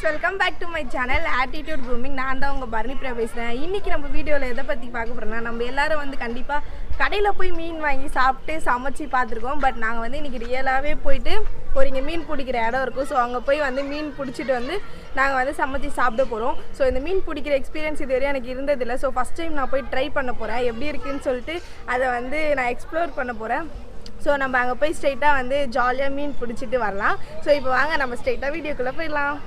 Welcome back to my channel attitude grooming. நான் தான் உங்கள் பரணி பிரியா பேசுகிறேன். இன்றைக்கி நம்ம வீடியோவில் எதை பற்றி பார்க்க போகிறோம்னா, நம்ம எல்லோரும் வந்து கண்டிப்பாக கடையில் போய் மீன் வாங்கி சாப்பிட்டு சமைச்சு பார்த்துருக்கோம். பட் நாங்கள் வந்து இன்றைக்கி ரியலாகவே போயிட்டு ஒரு இங்கே மீன் பிடிக்கிற இடம் இருக்கும். ஸோ அங்கே போய் வந்து மீன் பிடிச்சிட்டு வந்து நாங்கள் வந்து சமைச்சு சாப்பிட போகிறோம். ஸோ இந்த மீன் பிடிக்கிற எக்ஸ்பீரியன்ஸ் இதுவரையும் எனக்கு இருந்ததில்லை. ஸோ ஃபஸ்ட் டைம் நான் போய் ட்ரை பண்ண போகிறேன். எப்படி இருக்குதுன்னு சொல்லிட்டு அதை வந்து நான் எக்ஸ்ப்ளோர் பண்ண போகிறேன். ஸோ நம்ம அங்கே போய் ஸ்ட்ரெயிட்டாக வந்து ஜாலியாக மீன் பிடிச்சிட்டு வரலாம். ஸோ இப்போ வாங்க நம்ம ஸ்ட்ரெயிட்டாக வீடியோக்குள்ளே போயிடலாம்.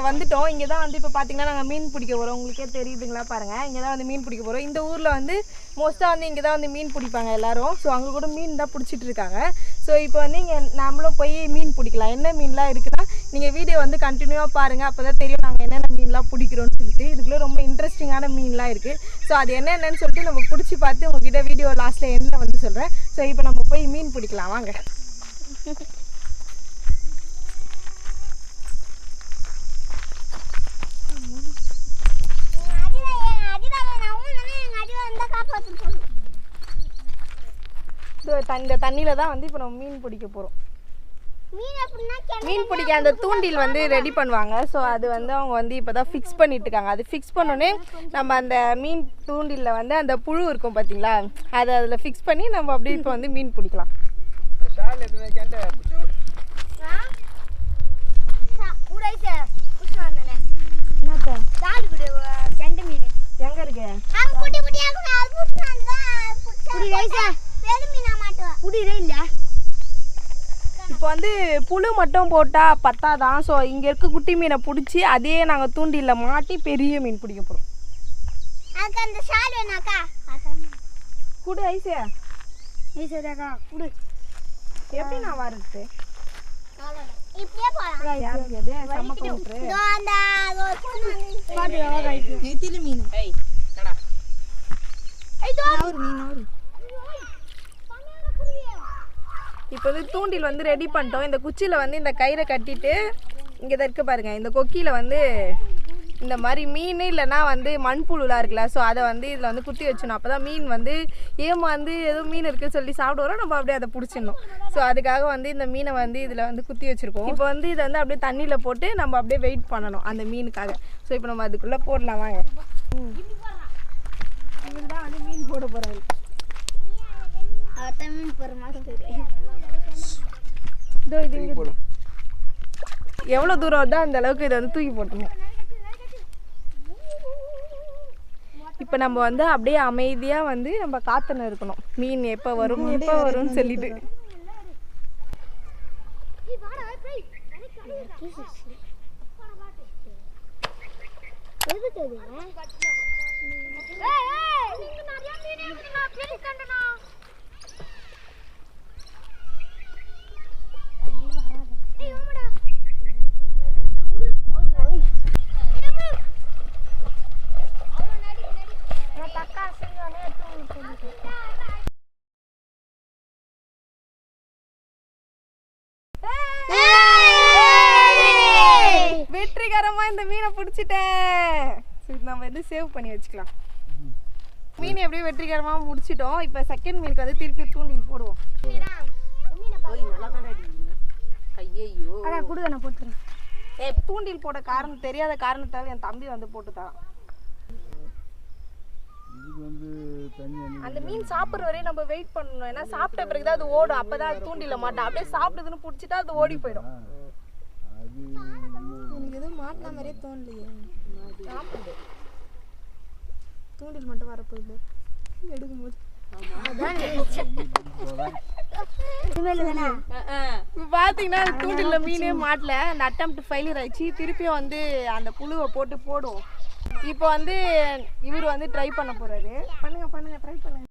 வந்துட்டோம். இங்கே தான் வந்து இப்போ பார்த்தீங்கன்னா நாங்கள் மீன் பிடிக்க போகிறோம். உங்களுக்கே தெரியுதுங்களா பாருங்கள். இங்கே தான் வந்து மீன் பிடிக்க போகிறோம். இந்த ஊரில் வந்து மோஸ்ட்டாக வந்து இங்கே தான் வந்து மீன் பிடிப்பாங்க எல்லோரும். ஸோ அங்கே கூட மீன் தான் பிடிச்சிட்டு இருக்காங்க. ஸோ இப்போ வந்து இங்கே நம்மளும் போய் மீன் பிடிக்கலாம். என்ன மீன்லாம் இருக்குன்னா நீங்கள் வீடியோ வந்து கண்டினியூவாக பாருங்கள். அப்போ தான் தெரியும் நாங்கள் என்னென்ன மீன்லாம் பிடிக்கிறோன்னு சொல்லிட்டு. இதுக்குள்ளே ரொம்ப இன்ட்ரெஸ்டிங்கான மீன்லாம் இருக்குது. ஸோ அது என்னென்னு சொல்லிட்டு நம்ம பிடிச்சி பார்த்து உங்ககிட்ட வீடியோ லாஸ்ட்டில் எண்டில் வந்து சொல்கிறேன். ஸோ இப்போ நம்ம போய் மீன் பிடிக்கலாம் வாங்க. இந்த தண்ணியில தான் வந்து இப்போ நம்ம மீன் பிடிக்க போகிறோம். மீன் பிடிக்க அந்த தூண்டில் வந்து ரெடி பண்ணுவாங்க. ஸோ அது வந்து அவங்க வந்து இப்போ தான் ஃபிக்ஸ் பண்ணிட்டு இருக்காங்க. அது ஃபிக்ஸ் பண்ணோன்னே நம்ம அந்த மீன் தூண்டிலில் வந்து அந்த புழு இருக்கும் பார்த்தீங்களா, அதை அதில் ஃபிக்ஸ் பண்ணி நம்ம அப்படியே இப்போ வந்து மீன் பிடிக்கலாம். எங்க இருக்கு இப்போ வந்து புழு மட்டும் போட்டால் பத்தாதான். ஸோ இங்கே இருக்க குட்டி மீனை பிடிச்சி அதே நாங்கள் தூண்டிலில் மாட்டி பெரிய மீன் பிடிக்க போகிறோம். குடு ஐசே குடு. எப்படி நான் வர்றது? இப்போ வந்து தூண்டில் வந்து ரெடி பண்ணிட்டோம். இந்த குச்சியில் வந்து இந்த கயிறை கட்டிட்டு இங்கே தான் இருக்க பாருங்க. இந்த கொக்கியில் வந்து இந்த மாதிரி மீன் இல்லைன்னா வந்து மண்புழுலாம் இருக்குல்ல, ஸோ அதை வந்து இதில் வந்து குத்தி வச்சிடணும். அப்போ தான் மீன் வந்து ஏமாந்து ஏதோ மீன் இருக்குன்னு சொல்லி சாப்பிட வரோம், நம்ம அப்படியே அதை பிடிச்சிடணும். ஸோ அதுக்காக வந்து இந்த மீனை வந்து இதில் வந்து குத்தி வச்சுருக்கோம். இப்போ வந்து இதை வந்து அப்படியே தண்ணியில் போட்டு நம்ம அப்படியே வெயிட் பண்ணணும் அந்த மீனுக்காக. ஸோ இப்போ நம்ம அதுக்குள்ளே போடலாம் வாங்க. இவர் தான் வந்து மீன் போட போகிறாரு. எவ்வளோ தூரம் வருதோ அந்த அளவுக்கு இதை வந்து தூக்கி போட்டணும். இப்போ நம்ம வந்து அப்படியே அமைதியாக வந்து நம்ம காத்துன்னு இருக்கணும். மீன் எப்போ வரும் எப்போ வரும்னு சொல்லிட்டு. வெற்றிகரமா இந்த மீனை பிடிச்சிட்டேன். நம்ம வந்து சேவ் பண்ணி வச்சுக்கலாம். மீன் எப்படியும் வெற்றிகரமாக முடிச்சிட்டோம். இப்போ செகண்ட் மீனுக்கு வந்து திருப்பி தூண்டில் போடுவோம். தூண்டில் போட காரணம் தெரியாத காரணத்தால் என் தம்பி வந்து போட்டுதான். அந்த மீன் சாப்பிட்ற வரையும் நம்ம வெயிட் பண்ணணும். ஏன்னா சாப்பிட்ட பிறகுதான் அது ஓடும். அப்பதான் அது தூண்டில மாட்டோம். அப்படியே சாப்பிடுதுன்னு பிடிச்சிட்டா அது ஓடி போயிடும். எதுவும் மாட்டின மாதிரியே தோணலையே. தூண்டில் மட்டும் வரப்போகுது எடுக்கும்போது. பாத்தீங்கன்னா தூண்டில மீனே மாட்டல. அந்த அட்டெம்ப்ட் ஃபெயிலியர் ஆயிடுச்சு. திருப்பியும் வந்து அந்த புழுவை போட்டு போடுவோம். இப்போ வந்து இவர் வந்து ட்ரை பண்ண போறாரு. பண்ணுங்க பண்ணுங்க ட்ரை பண்ணுங்க.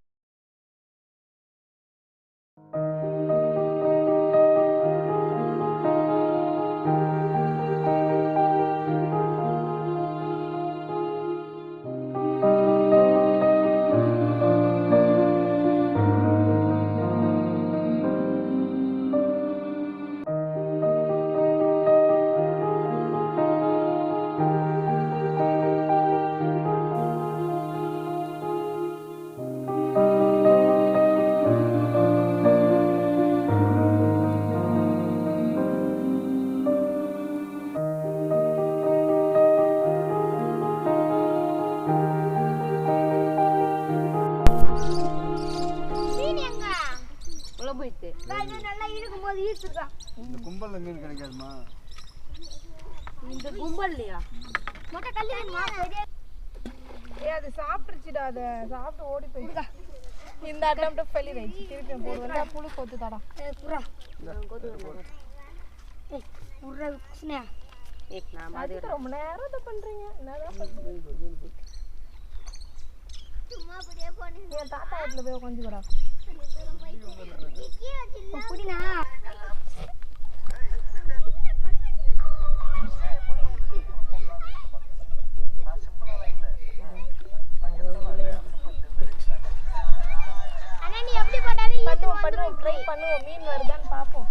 இந்த கும்பல்ல மீன் கிடைக்காதுமா? இந்த கும்பல்லையா? மொட்டை கல்லு வேணுமா? அது சாப்பிட்டுச்சுடா. அதை சாப்பிட்டு ஓடி போயிடுச்சு. இந்த அட்டெம்ப்ட் ஃபெயிலியர் ஆயிடுச்சு. திருப்பி போடுவா புழு கொத்து தாடா. புறா அதுக்கு ரொம்ப நேரம் இதை பண்றீங்க. என்னதான் என் தாத்தா வீட்டுல போய் கொஞ்சம் கூட பண்ணுவோம். மீன் வருதான்னு பார்ப்போம்.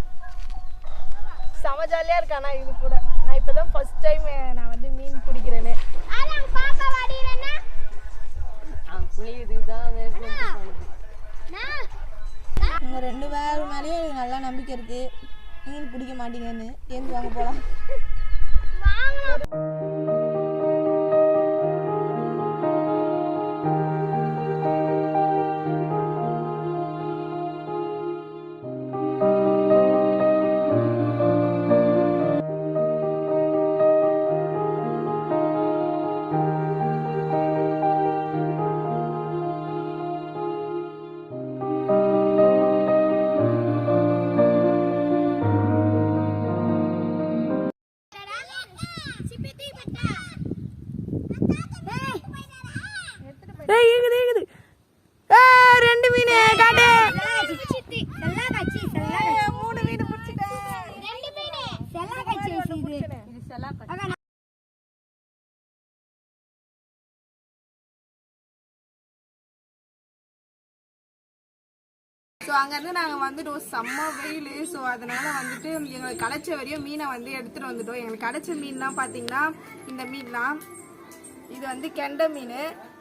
செம ஜாலியா இருக்கு. ஆனா இது கூட நான் இப்பதான் ஃபர்ஸ்ட் டைம் நான் வந்து மீன் பிடிக்கிறேன்னு. உங்க 2 பேர் மேலேயும் எனக்கு நல்லா நம்பிக்கை இருக்கு. மீன் பிடிக்க மாட்டீங்கன்னு. ஏந்து வாங்க போலாம். ரெண்டு மீன் காட்டு. 3 மீன் பிடிச்சிட்டேன். ஸோ அங்கேருந்து நாங்கள் வந்துட்டோம். செம்ம வெயில். ஸோ அதனால் வந்துட்டு எங்களுக்கு கிடைச்ச வரையும் மீனை வந்து எடுத்துகிட்டு வந்துட்டோம். எங்களுக்கு கிடைச்ச மீன்லாம் பார்த்தீங்கன்னா இந்த மீன்லாம் இது வந்து கெண்டை மீன்.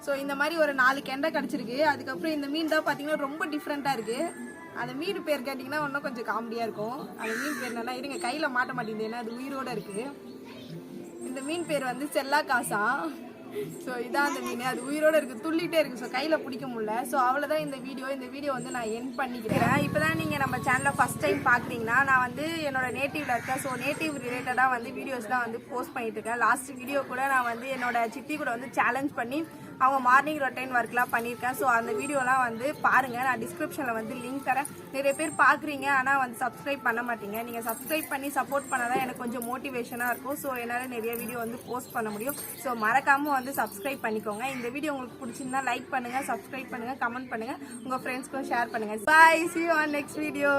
ஸோ இந்த மாதிரி ஒரு 4 கெண்டை கிடச்சிருக்கு. அதுக்கப்புறம் இந்த மீன் தான் பார்த்தீங்கன்னா ரொம்ப டிஃப்ரெண்ட்டாக இருக்குது. அந்த மீன் பேர் கேட்டிங்கன்னா இன்னும் கொஞ்சம் காமெடியாக இருக்கும். அந்த மீன் பேர் நல்லா இருங்க, கையில் மாட்ட மாட்டேங்குது, ஏன்னா அது உயிரோடு இருக்குது. இந்த மீன் பேர் வந்து செல்லா காசா. ஸோ இதான் அந்த மீன். அது உயிரோடு இருக்குது, துள்ளிகிட்டே இருக்குது. ஸோ கையில் பிடிக்க முடியல. ஸோ அவ்வளோதான் இந்த வீடியோ வந்து நான் எண்ட் பண்ணிக்கிறேன். இப்போ தான் நீங்கள் நம்ம சேனலில் ஃபஸ்ட் டைம் பார்க்குறீங்கன்னா நான் வந்து என்னோட நேட்டிவில் இருக்கேன். ஸோ நேட்டிவ் ரிலேட்டடாக வந்து வீடியோஸ்லாம் வந்து போஸ்ட் பண்ணிட்டு இருக்கேன். லாஸ்ட் வீடியோ கூட நான் வந்து என்னோட சித்தி கூட வந்து சேலஞ்ச் பண்ணி அவங்க மார்னிங் ரொட்டைன் ஒர்க்லாம் பண்ணியிருக்கேன். ஸோ அந்த வீடியோலாம் வந்து பாருங்கள். நான் டிஸ்கிரிப்ஷனில் வந்து லிங்க் தரேன். நிறைய பேர் பார்க்குறீங்க, ஆனால் வந்து சப்ஸ்கிரைப் பண்ண மாட்டீங்க. நீங்கள் சப்ஸ்கிரைப் பண்ணி சப்போர்ட் பண்ணால் தான் எனக்கு கொஞ்சம் மோட்டிவேஷனாக இருக்கும். ஸோ என்னால் நிறைய வீடியோ வந்து போஸ்ட் பண்ண முடியும். ஸோ மறக்காமல் வந்து சப்ஸ்கிரைப் பண்ணிக்கோங்க. இந்த வீடியோ உங்களுக்கு பிடிச்சிருந்தா லைக் பண்ணுங்கள், சப்ஸ்கிரைப் பண்ணுங்கள், கமெண்ட் பண்ணுங்கள், உங்கள் ஃப்ரெண்ட்ஸ்க்கும் ஷேர் பண்ணுங்கள். பாய், see you on next video.